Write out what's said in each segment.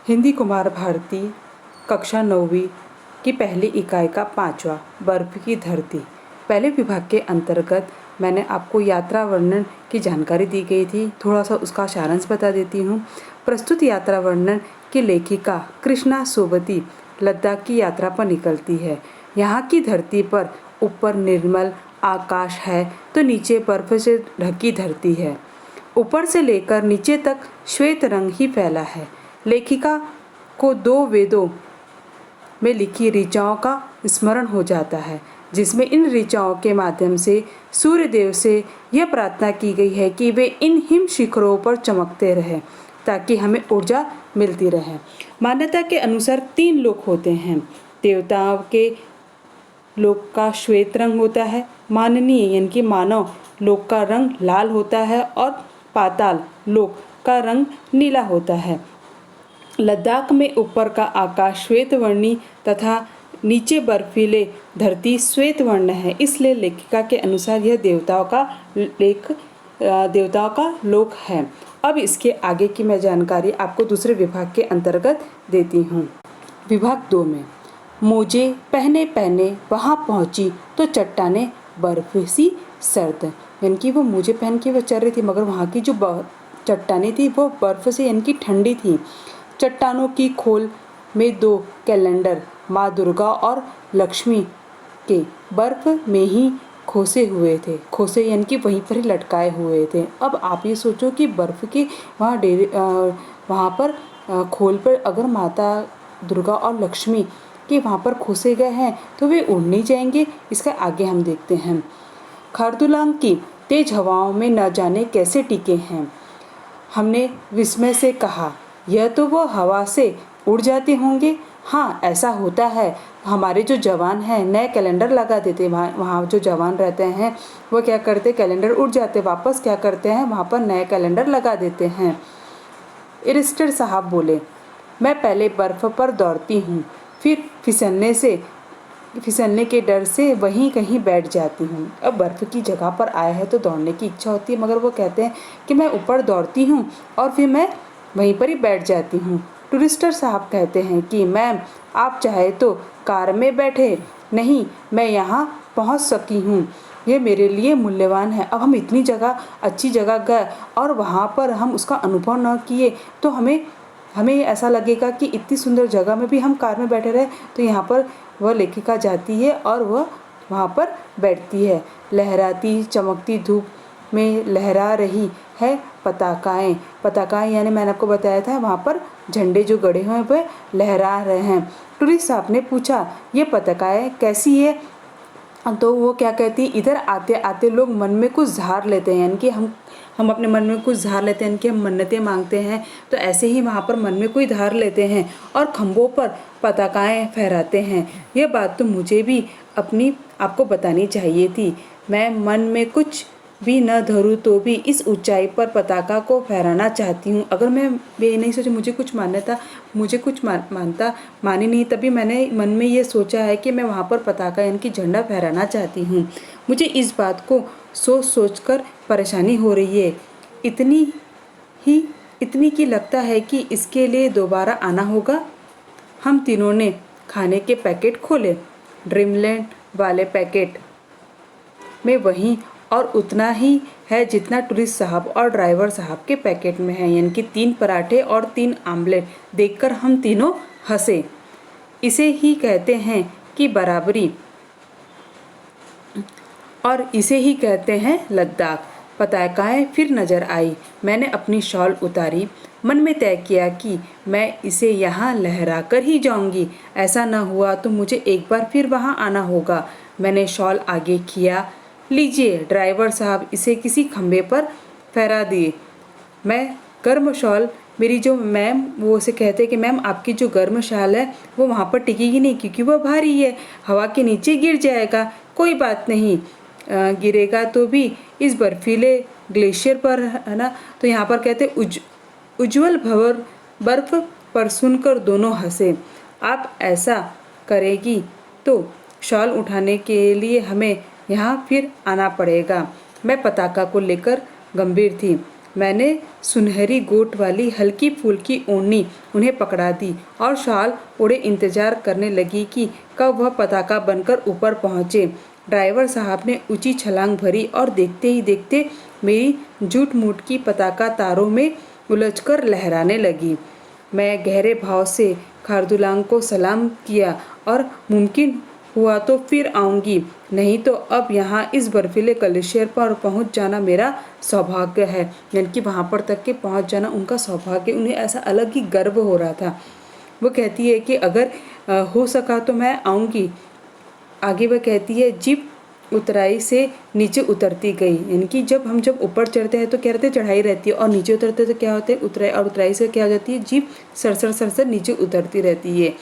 हिंदी कुमार भारती कक्षा 9वीं की पहली इकाई का 5वां बर्फ की धरती पहले विभाग के अंतर्गत मैंने आपको यात्रा वर्णन की जानकारी दी गई थी। थोड़ा सा उसका सारांश बता देती हूँ। प्रस्तुत यात्रा वर्णन की लेखिका कृष्णा सोबती लद्दाख की यात्रा पर निकलती है। यहाँ की धरती पर ऊपर निर्मल आकाश है तो नीचे बर्फ से ढकी धरती है। ऊपर से लेकर नीचे तक श्वेत रंग ही फैला है। लेखिका को 2 वेदों में लिखी ऋचाओं का स्मरण हो जाता है, जिसमें इन ऋचाओं के माध्यम से सूर्य देव से यह प्रार्थना की गई है कि वे इन हिम शिखरों पर चमकते रहें ताकि हमें ऊर्जा मिलती रहे। मान्यता के अनुसार 3 लोक होते हैं। देवताओं के लोक का श्वेत रंग होता है, माननीय यानी कि मानव लोक का रंग लाल होता है और पाताल लोक का रंग नीला होता है। लद्दाख में ऊपर का आकाश श्वेत वर्णी तथा नीचे बर्फीले धरती श्वेत वर्ण है, इसलिए लेखिका के अनुसार यह देवताओं का लोक है। अब इसके आगे की मैं जानकारी आपको दूसरे विभाग के अंतर्गत देती हूँ। विभाग 2 में मोजे पहने पहने वहाँ पहुँची तो चट्टाने बर्फ सी सर्द, यानी कि वो मोजे पहन के वो चल रही थी, मगर वहाँ की जो चट्टानें थी वो बर्फ से यानी कि ठंडी थी। चट्टानों की खोल में 2 कैलेंडर माँ दुर्गा और लक्ष्मी के बर्फ में ही खोसे हुए थे। खोसे यानी कि वहीं पर ही लटकाए हुए थे। अब आप ये सोचो कि बर्फ के वहाँ पर खोल पर अगर माता दुर्गा और लक्ष्मी के वहाँ पर खोसे गए हैं तो वे उड़ नहीं जाएंगे। इसका आगे हम देखते हैं। खारदुलांग की तेज हवाओं में न जाने कैसे टिके हैं। हमने विस्मय से कहा, यह तो वो हवा से उड़ जाते होंगे। हाँ, ऐसा होता है। हमारे जो जवान हैं नए कैलेंडर लगा देते। वहाँ जो जवान रहते हैं वो क्या करते, कैलेंडर उड़ जाते, वापस क्या करते हैं वहाँ पर नए कैलेंडर लगा देते हैं। इरिस्टर साहब बोले, मैं पहले बर्फ़ पर दौड़ती हूँ, फिर फिसलने के डर से वहीं कहीं बैठ जाती हूँ। अब बर्फ़ की जगह पर आया है तो दौड़ने की इच्छा होती है, मगर वो कहते हैं कि मैं ऊपर दौड़ती हूँ और फिर मैं वहीं पर ही बैठ जाती हूँ। टूरिस्टर साहब कहते हैं कि मैम, आप चाहे तो कार में बैठे, नहीं मैं यहाँ पहुँच सकी हूँ, ये मेरे लिए मूल्यवान है। अब हम इतनी अच्छी जगह गए और वहाँ पर हम उसका अनुभव न किए तो हमें ऐसा लगेगा कि इतनी सुंदर जगह में भी हम कार में बैठे रहे। तो यहाँ पर वह लेखिका जाती है और वह वहाँ पर बैठती है। लहराती चमकती धूप में लहरा रही है पताकाएं यानी मैंने आपको बताया था वहाँ पर झंडे जो गड़े हुए हैं वह लहरा रहे हैं। टूरिस्ट साहब ने पूछा, ये पताकाएं कैसी है? तो वो क्या कहती, इधर आते आते लोग मन में कुछ झार लेते हैं, यानी कि हम अपने मन में कुछ झार लेते हैं, यानी कि हम मन्नतें मांगते हैं, तो ऐसे ही वहाँ पर मन में कोई धार लेते हैं और खंभों पर पताकाएं फहराते हैं। ये बात तो मुझे भी अपनी आपको बतानी चाहिए थी। मैं मन में कुछ भी न धरूँ तो भी इस ऊंचाई पर पताका को फहराना चाहती हूँ। अगर मैं ये नहीं सोचा मुझे कुछ मानता मानी नहीं, तभी मैंने मन में ये सोचा है कि मैं वहाँ पर पताका यानी कि झंडा फहराना चाहती हूँ। मुझे इस बात को सोच कर परेशानी हो रही है, इतनी की लगता है कि इसके लिए दोबारा आना होगा। हम तीनों ने खाने के पैकेट खोले। ड्रीमलैंड वाले पैकेट में वहीं और उतना ही है जितना टूरिस्ट साहब और ड्राइवर साहब के पैकेट में है, यानी कि 3 पराठे और 3 आमलेट। देखकर हम तीनों हंसे। इसे ही कहते हैं कि बराबरी और इसे ही कहते हैं लद्दाख। पताकाएं फिर नजर आई। मैंने अपनी शॉल उतारी। मन में तय किया कि मैं इसे यहाँ लहरा कर ही जाऊंगी। ऐसा न हुआ तो मुझे एक बार फिर वहाँ आना होगा। मैंने शॉल आगे किया। लीजिए ड्राइवर साहब, इसे किसी खंभे पर फहरा दिए। मैं गर्म शॉल मेरी जो मैम, वो उसे कहते कि मैम आपकी जो गर्म शॉल है वो वहाँ पर टिकेगी नहीं क्योंकि वो भारी है, हवा के नीचे गिर जाएगा। कोई बात नहीं, गिरेगा तो भी इस बर्फीले ग्लेशियर पर, है ना। तो यहाँ पर कहते उज्जवल भवर बर्फ पर सुनकर दोनों हंसे। आप ऐसा करेगी तो शॉल उठाने के लिए हमें यहाँ फिर आना पड़ेगा। मैं पताका को लेकर गंभीर थी। मैंने सुनहरी गोट वाली हल्की फुल्की ओढ़नी उन्हें पकड़ा दी और शाल ओढ़े इंतजार करने लगी कि कब वह पताका बनकर ऊपर पहुँचे। ड्राइवर साहब ने ऊंची छलांग भरी और देखते ही देखते मेरी जूट मूठ की पताका तारों में उलझकर लहराने लगी। मैं गहरे भाव से खारदुलांग को सलाम किया और मुमकिन हुआ तो फिर आऊँगी, नहीं तो अब यहाँ इस बर्फीले ग्लेशियर पर पहुँच जाना मेरा सौभाग्य है। यानी कि वहाँ पर तक के पहुँच जाना उनका सौभाग्य, उन्हें ऐसा अलग ही गर्व हो रहा था। वो कहती है कि अगर हो सका तो मैं आऊँगी। आगे वह कहती है जीप उतराई से नीचे उतरती गई। यानी कि जब ऊपर चढ़ते हैं तो क्या रहते हैं, चढ़ाई रहती है, और नीचे उतरते तो क्या होते हैं, उतराई। और उतराई से क्या हो जाती है, जीप सरसर सरसर नीचे उतरती रहती है।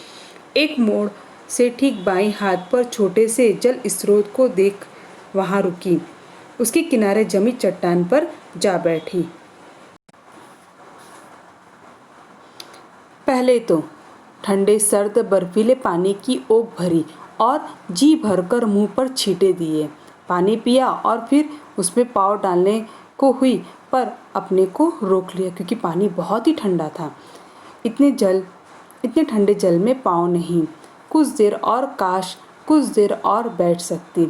एक मोड़ से ठीक बाईं हाथ पर छोटे से जल स्रोत को देख वहां रुकी। उसके किनारे जमी चट्टान पर जा बैठी। पहले तो ठंडे सर्द बर्फीले पानी की ओक भरी और जी भरकर मुंह पर छींटे दिए। पानी पिया और फिर उसमें पाँव डालने को हुई, पर अपने को रोक लिया क्योंकि पानी बहुत ही ठंडा था। इतने ठंडे जल में पाँव नहीं। कुछ देर और, काश कुछ देर और बैठ सकती।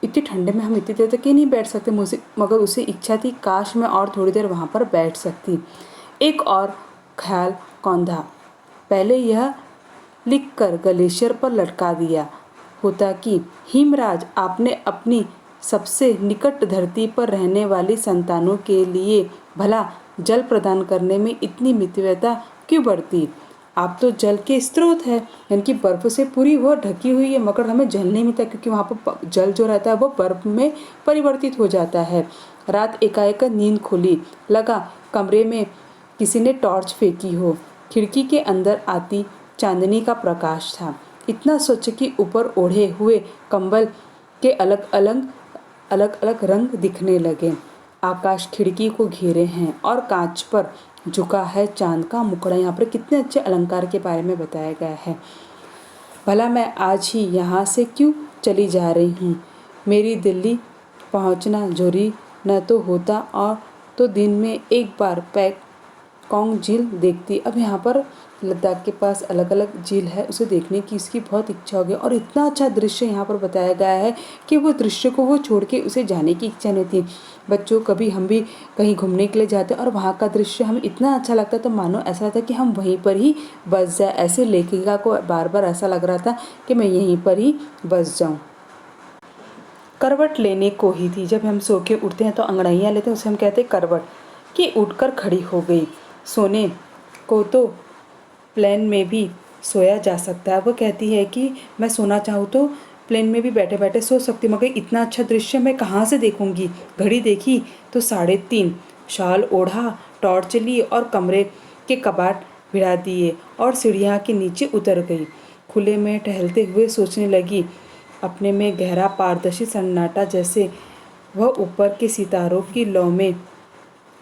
इतने ठंडे में हम इतनी देर तक ही नहीं बैठ सकते, मुझे मगर उसे इच्छा थी काश मैं और थोड़ी देर वहाँ पर बैठ सकती। एक और ख्याल कौंधा, पहले यह लिखकर ग्लेशियर पर लटका दिया होता कि हिमराज आपने अपनी सबसे निकट धरती पर रहने वाली संतानों के लिए भला जल प्रदान करने में इतनी मितव्यता क्यों बरती। आप तो जल के स्रोत है, यानी कि बर्फ से पूरी वो ढकी हुई है, मगर हमें जल नहीं मिलता क्योंकि वहाँ पर जल जो रहता है वो बर्फ में परिवर्तित हो जाता है। रात एकाएक नींद खुली, लगा कमरे में किसी ने टॉर्च फेंकी हो। खिड़की के अंदर आती चांदनी का प्रकाश था, इतना स्वच्छ कि ऊपर ओढ़े हुए कंबल के अलग अलग रंग दिखने लगे। आकाश खिड़की को घेरे हैं और कांच पर झुका है चांद का मुखड़ा। यहाँ पर कितने अच्छे अलंकार के बारे में बताया गया है। भला मैं आज ही यहाँ से क्यों चली जा रही हूँ। मेरी दिल्ली पहुँचना जरूरी न तो होता, और तो दिन में एक बार पैंगोंग झील देखती। अब यहाँ पर लद्दाख के पास अलग अलग झील है, उसे देखने की इसकी बहुत इच्छा हो गई। और इतना अच्छा दृश्य यहाँ पर बताया गया है कि वो दृश्य को वो छोड़ के उसे जाने की इच्छा नहीं थी। बच्चों, कभी हम भी कहीं घूमने के लिए जाते और वहाँ का दृश्य हमें इतना अच्छा लगता तो मानो ऐसा था कि हम वहीं पर ही बस जाए। ऐसे लेखिका को बार बार ऐसा लग रहा था कि मैं यहीं पर ही बस जाऊँ। करवट लेने को ही थी। जब हम सो के उठते हैं तो अंगड़ाइयाँ लेते हैं, उसे हम कहते हैं करवट। कि उठकर खड़ी हो गई। सोने को तो प्लेन में भी सोया जा सकता है। वो कहती है कि मैं सोना चाहूँ तो प्लेन में भी बैठे बैठे सो सकती, मगर इतना अच्छा दृश्य मैं कहाँ से देखूंगी। घड़ी देखी तो 3:30। शाल ओढ़ा, टॉर्च ली और कमरे के कबाट भिड़ा दिए और सीढ़ियाँ के नीचे उतर गई। खुले में टहलते हुए सोचने लगी, अपने में गहरा पारदर्शी सन्नाटा जैसे वह ऊपर के सितारों की लौ में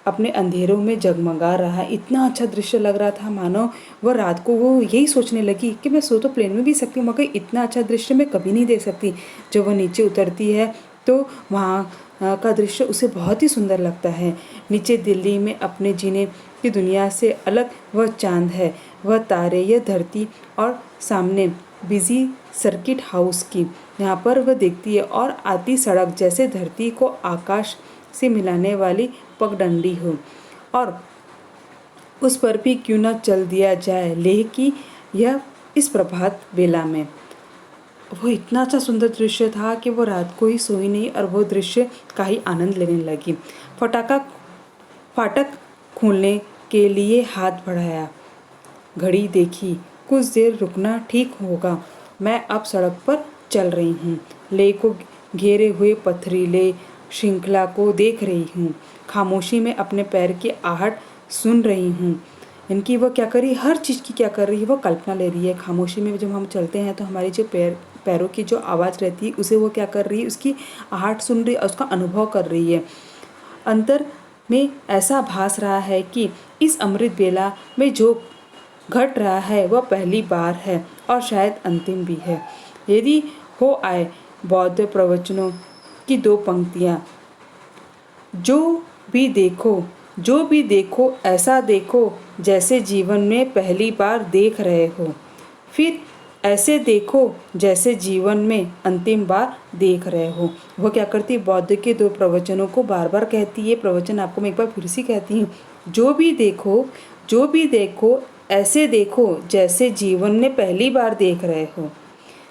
अपने अंधेरों में जगमगा रहा है। इतना अच्छा दृश्य लग रहा था मानो वह रात को वो यही सोचने लगी कि मैं सो तो प्लेन में भी सकती हूँ, मगर इतना अच्छा दृश्य मैं कभी नहीं देख सकती। जब वह नीचे उतरती है तो वहाँ का दृश्य उसे बहुत ही सुंदर लगता है। नीचे दिल्ली में अपने जीने की दुनिया से अलग वह चांद है, वह तारे, यह धरती और सामने बिजी सर्किट हाउस की यहाँ पर वह देखती है, और आती सड़क जैसे धरती को आकाश से मिलाने वाली पगडंडी हो, और उस पर भी क्यों न चल दिया जाए लेह की यह इस प्रभात बेला में। वो इतना अच्छा सुंदर दृश्य था कि वो रात को ही सोई नहीं और वो दृश्य का ही आनंद लेने लगी। फाटक खोलने के लिए हाथ बढ़ाया, घड़ी देखी, कुछ देर रुकना ठीक होगा। मैं अब सड़क पर चल रही हूँ, लेह को घेरे हुए पथरीले श्रृंखला को देख रही हूँ, खामोशी में अपने पैर की आहट सुन रही हूँ। इनकी वो क्या कर रही है, हर चीज़ की क्या कर रही है, वो कल्पना ले रही है। खामोशी में जब हम चलते हैं तो हमारी जो पैरों की जो आवाज़ रहती है उसे वो क्या कर रही है, उसकी आहट सुन रही है, उसका अनुभव कर रही है। अंतर में ऐसा भास रहा है कि इस अमृत बेला में जो घट रहा है वह पहली बार है और शायद अंतिम भी है। यदि हो आए बौद्ध प्रवचनों की 2 पंक्तियाँ, जो भी देखो जो भी देखो ऐसा देखो जैसे जीवन में पहली बार देख रहे हो, फिर ऐसे देखो जैसे जीवन में अंतिम बार देख रहे हो। वो क्या करती है, बौद्ध के 2 प्रवचनों को बार बार कहती है। प्रवचन आपको मैं एक बार फिर से कहती हूँ। जो भी देखो ऐसे देखो जैसे जीवन में पहली बार देख रहे हो,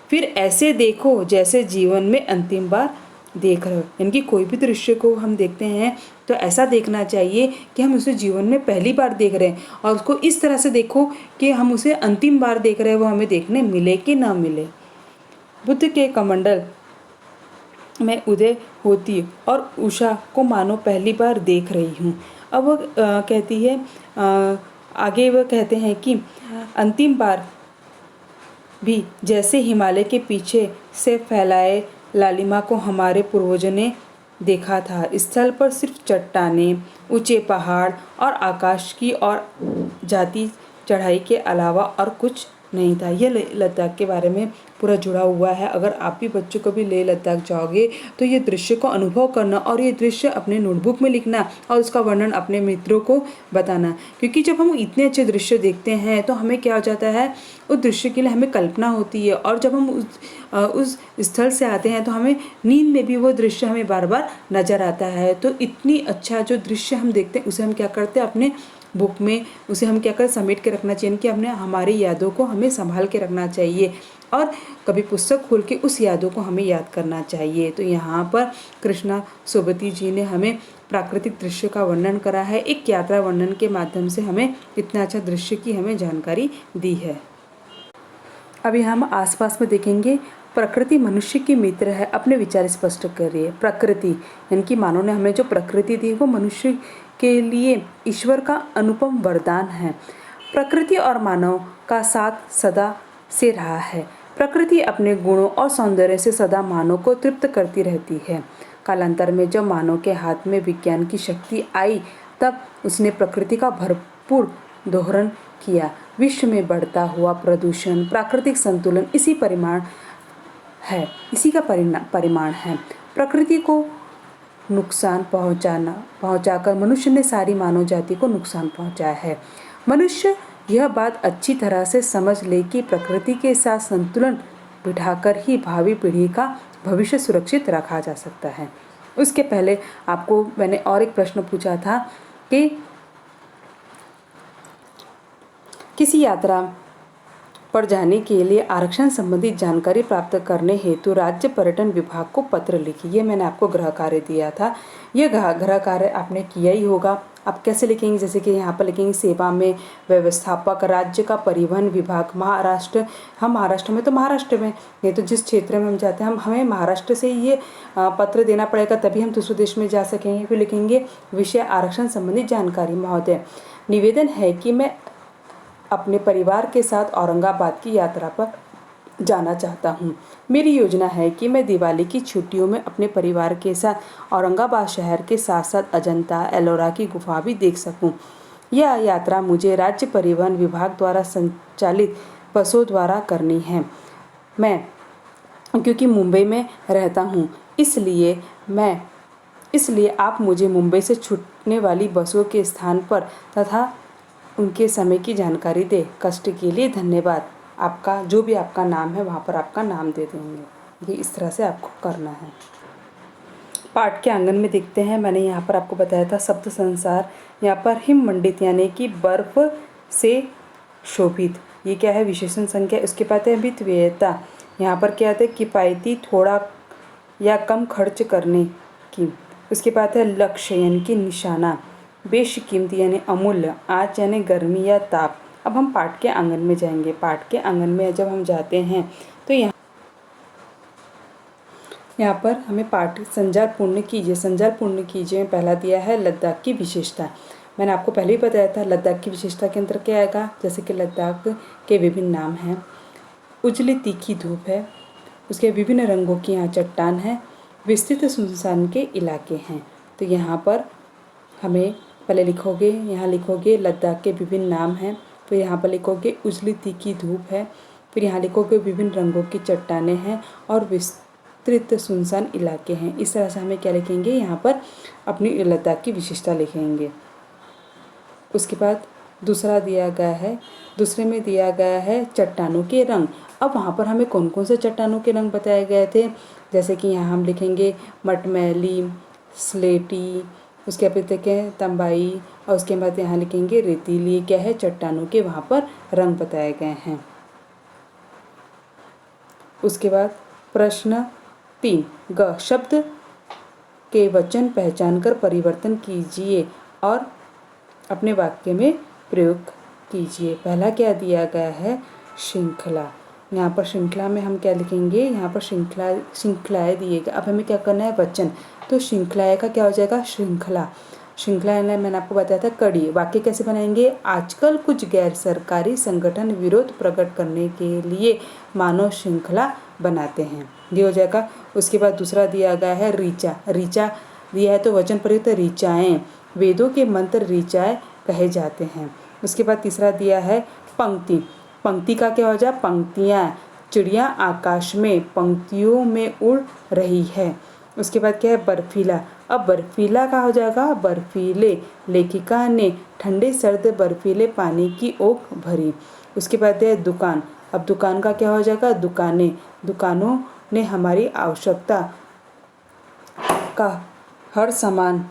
फिर ऐसे देखो जैसे जीवन में अंतिम बार देख रहे हो। यानी कि कोई भी दृश्य को हम देखते हैं तो ऐसा देखना चाहिए कि हम उसे जीवन में पहली बार देख रहे हैं, और उसको इस तरह से देखो कि हम उसे अंतिम बार देख रहे हैं, वो हमें देखने मिले कि ना मिले। बुद्ध के कमंडल में उदय होती और उषा को मानो पहली बार देख रही हूँ। अब वो कहती है, आगे वह कहते हैं कि अंतिम बार भी जैसे हिमालय के पीछे से फैलाए लालिमा को हमारे पूर्वजों ने देखा था। स्थल पर सिर्फ चट्टानें, ऊंचे पहाड़ और आकाश की और जाती चढ़ाई के अलावा और कुछ नहीं था। यह लद्दाख के बारे में पूरा जुड़ा हुआ है। अगर आप भी बच्चों को भी लेह लद्दाख जाओगे तो ये दृश्य को अनुभव करना और ये दृश्य अपने नोटबुक में लिखना और उसका वर्णन अपने मित्रों को बताना, क्योंकि जब हम इतने अच्छे दृश्य देखते हैं तो हमें क्या हो जाता है, उस दृश्य के लिए हमें कल्पना होती है, और जब हम उस स्थल से आते हैं तो हमें नींद में भी वो दृश्य हमें बार बार नजर आता है। तो इतनी अच्छा जो दृश्य हम देखते हैं उसे हम क्या करते हैं, अपने बुक में उसे हम क्या करें, समेट के रखना चाहिए कि हमने हमारी यादों को हमें संभाल के रखना चाहिए, और कभी पुस्तक खोल के उस यादों को हमें याद करना चाहिए। तो यहाँ पर कृष्णा सोबती जी ने हमें प्राकृतिक दृश्य का वर्णन करा है, एक यात्रा वर्णन के माध्यम से हमें इतना अच्छा दृश्य की हमें जानकारी दी है। अभी हम आसपास में देखेंगे, प्रकृति मनुष्य की मित्र है, अपने विचार स्पष्ट करिए। प्रकृति यानी कि मानव ने हमें जो प्रकृति दी वो मनुष्य के लिए ईश्वर का अनुपम वरदान है। प्रकृति और मानव का साथ सदा से रहा है। प्रकृति अपने गुणों और सौंदर्य से सदा मानव को तृप्त करती रहती है। कालांतर में जब मानव के हाथ में विज्ञान की शक्ति आई तब उसने प्रकृति का भरपूर दोहन किया। विश्व में बढ़ता हुआ प्रदूषण, प्राकृतिक संतुलन इसी का परिमाण है। प्रकृति को नुकसान पहुंचाकर मनुष्य ने सारी मानव जाति को नुकसान पहुंचाया है। मनुष्य यह बात अच्छी तरह से समझ ले कि प्रकृति के साथ संतुलन बिठाकर ही भावी पीढ़ी का भविष्य सुरक्षित रखा जा सकता है। उसके पहले आपको मैंने और एक प्रश्न पूछा था कि किसी यात्रा पर जाने के लिए आरक्षण संबंधी जानकारी प्राप्त करने हेतु राज्य पर्यटन विभाग को पत्र लिखिए। ये मैंने आपको गृह कार्य दिया था। यह गृह कार्य आपने किया ही होगा। आप कैसे लिखेंगे, जैसे कि यहाँ पर लिखेंगे सेवा में व्यवस्थापक, राज्य का परिवहन विभाग, महाराष्ट्र। हम महाराष्ट्र में तो महाराष्ट्र में, नहीं तो जिस क्षेत्र में हम जाते हैं हमें महाराष्ट्र से ये पत्र देना पड़ेगा, तभी हम दूसरे देश में जा सकेंगे। फिर लिखेंगे विषय आरक्षण संबंधी जानकारी। महोदय, निवेदन है कि मैं अपने परिवार के साथ औरंगाबाद की यात्रा पर जाना चाहता हूँ। मेरी योजना है कि मैं दिवाली की छुट्टियों में अपने परिवार के साथ औरंगाबाद शहर के साथ साथ अजंता एलोरा की गुफा भी देख सकूँ। यह यात्रा मुझे राज्य परिवहन विभाग द्वारा संचालित बसों द्वारा करनी है। मैं क्योंकि मुंबई में रहता हूँ, इसलिए आप मुझे मुंबई से छूटने वाली बसों के स्थान पर तथा उनके समय की जानकारी दे। कष्ट के लिए धन्यवाद। आपका जो भी आपका नाम है वहाँ पर आपका नाम दे देंगे। ये इस तरह से आपको करना है। पाठ के आंगन में देखते हैं, मैंने यहाँ पर आपको बताया था शब्द संसार। यहाँ पर हिम मंडित यानी कि बर्फ से शोभित, ये क्या है, विशेषण संख्या। उसके बाद है वित्तव्ययता, यहाँ पर क्या आता है, किफ़ायती, थोड़ा या कम खर्च करने की। उसके बाद है लक्ष्य यानी कि निशाना, बेशकीमती यानी अमूल्य, आँच यानी गर्मी या ताप। अब हम पाठ के आंगन में जाएंगे। पाठ के आंगन में जब हम जाते हैं तो यहाँ पर हमें पाठ संजार पूर्ण कीजिए। संजार पूर्ण कीजिए में पहला दिया है लद्दाख की विशेषता। मैंने आपको पहले ही बताया था लद्दाख की विशेषता के अंदर क्या आएगा, जैसे कि लद्दाख के विभिन्न नाम हैं। उजली तीखी धूप है, उसके विभिन्न रंगों की यहाँ चट्टान है, विस्तृत सुनसान के इलाके हैं। तो यहाँ पर हमें पहले लिखोगे, यहाँ लिखोगे लद्दाख के विभिन्न नाम हैं, फिर यहाँ पर लिखोगे उजली तीखी धूप है, फिर यहाँ लिखोगे विभिन्न रंगों की चट्टानें हैं और विस्तृत सुनसान इलाके हैं। इस तरह से हमें क्या लिखेंगे, यहाँ पर अपनी लद्दाख की विशेषता लिखेंगे। उसके बाद दूसरा दिया गया है, दूसरे में दिया गया है चट्टानों के रंग। अब वहाँ पर हमें कौन कौन से चट्टानों के रंग बताए गए थे, जैसे कि यहाँ हम लिखेंगे मटमैली, स्लेटी, उसके बाद देखें तंबाई, और उसके बाद यहाँ लिखेंगे रेतीली। क्या है, चट्टानों के वहाँ पर रंग बताए गए हैं। उसके बाद प्रश्न 3, ग शब्द के वचन पहचान कर परिवर्तन कीजिए और अपने वाक्य में प्रयोग कीजिए। पहला क्या दिया गया है, श्रृंखला। यहाँ पर श्रृंखला में हम क्या लिखेंगे, यहाँ पर श्रृंखलाएँ दिएगा। अब हमें क्या करना है, वचन, तो श्रृंखलाएँ का क्या हो जाएगा, श्रृंखला। श्रृंखला मैंने आपको बताया था कड़ी। वाक्य कैसे बनाएंगे, आजकल कुछ गैर सरकारी संगठन विरोध प्रकट करने के लिए मानव श्रृंखला बनाते हैं, ये हो जाएगा। उसके बाद दूसरा दिया गया है ऋचा। ऋचा दिया है तो वचन प्रयुक्त ऋचाएँ, वेदों के मंत्र ऋचाएँ कहे जाते हैं। उसके बाद तीसरा दिया है पंक्ति। पंक्ति का क्या हो जाए, पंक्तियाँ, चिड़िया आकाश में पंक्तियों में उड़ रही है। उसके बाद क्या है, बर्फीला। अब बर्फीला का हो जाएगा बर्फीले, लेखिका ने ठंडे सर्द बर्फीले पानी की ओक भरी। उसके बाद है दुकान। अब दुकान का क्या हो जाएगा, दुकानें, दुकानों ने हमारी आवश्यकता का हर सामान